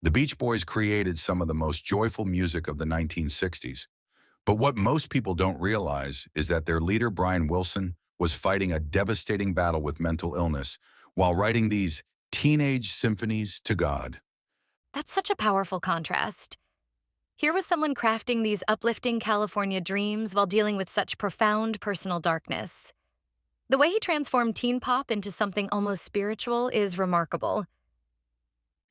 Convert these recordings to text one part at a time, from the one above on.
The Beach Boys created some of the most joyful music of the 1960s. But what most people don't realize is that their leader, Brian Wilson, was fighting a devastating battle with mental illness while writing these teenage symphonies to God. That's such a powerful contrast. Here was someone crafting these uplifting California dreams while dealing with such profound personal darkness. The way he transformed teen pop into something almost spiritual is remarkable.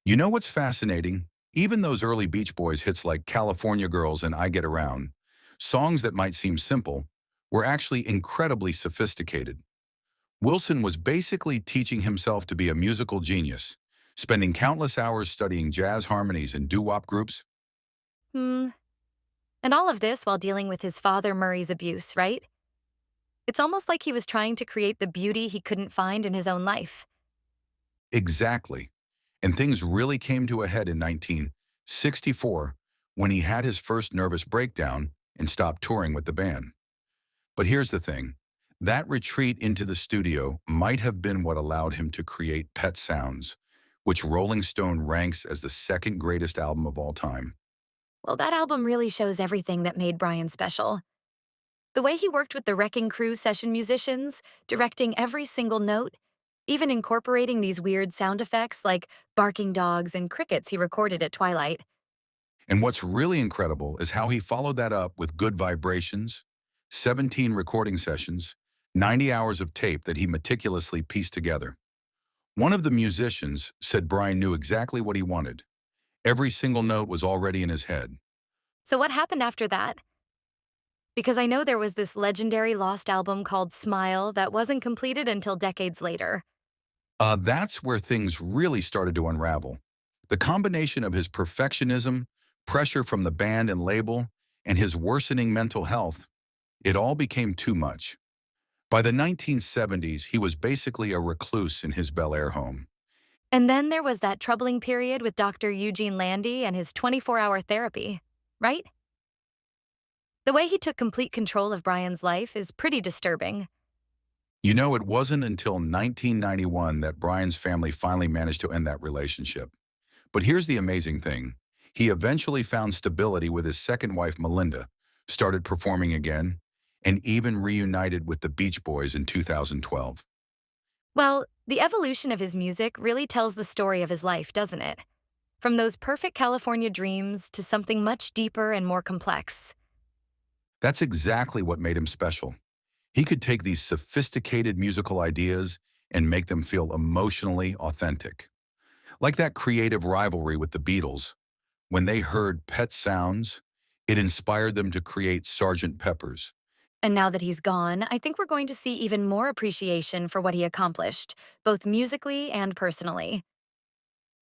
You know what's fascinating? Even those early Beach Boys hits like California Girls and I Get Around, songs that might seem simple, were actually incredibly sophisticated. Wilson was basically teaching himself to be a musical genius, spending countless hours studying jazz harmonies and doo-wop groups. Hmm. And all of this while dealing with his father Murray's abuse, right? It's almost like he was trying to create the beauty he couldn't find in his own life. Exactly. And things really came to a head in 1964 when he had his first nervous breakdown and stopped touring with the band. But here's the thing. That retreat into the studio might have been what allowed him to create Pet Sounds, which Rolling Stone ranks as the second greatest album of all time. Well, that album really shows everything that made Brian special. The way he worked with the Wrecking Crew session musicians, directing every single note, even incorporating these weird sound effects like barking dogs and crickets he recorded at twilight. And what's really incredible is how he followed that up with Good Vibrations, 17 recording sessions, 90 hours of tape that he meticulously pieced together. One of the musicians said Brian knew exactly what he wanted. Every single note was already in his head. So, what happened after that? Because I know there was this legendary lost album called Smile that wasn't completed until decades later. That's where things really started to unravel. The combination of his perfectionism, pressure from the band and label, and his worsening mental health, it all became too much. By the 1970s, he was basically a recluse in his Bel Air home. And then there was that troubling period with Dr. Eugene Landy and his 24-hour therapy, right? The way he took complete control of Brian's life is pretty disturbing. You know, it wasn't until 1991 that Brian's family finally managed to end that relationship. But here's the amazing thing. He eventually found stability with his second wife, Melinda, started performing again, and even reunited with the Beach Boys in 2012. Well, the evolution of his music really tells the story of his life, doesn't it? From those perfect California dreams to something much deeper and more complex. That's exactly what made him special. He could take these sophisticated musical ideas and make them feel emotionally authentic. Like that creative rivalry with the Beatles. When they heard Pet Sounds, it inspired them to create Sergeant Pepper's. And now that he's gone, I think we're going to see even more appreciation for what he accomplished, both musically and personally.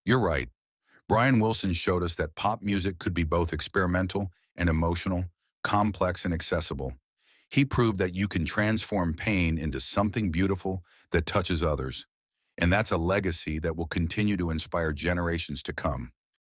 You're right. Brian Wilson showed us that pop music could be both experimental and emotional, complex and accessible. He proved that you can transform pain into something beautiful that touches others. And that's a legacy that will continue to inspire generations to come.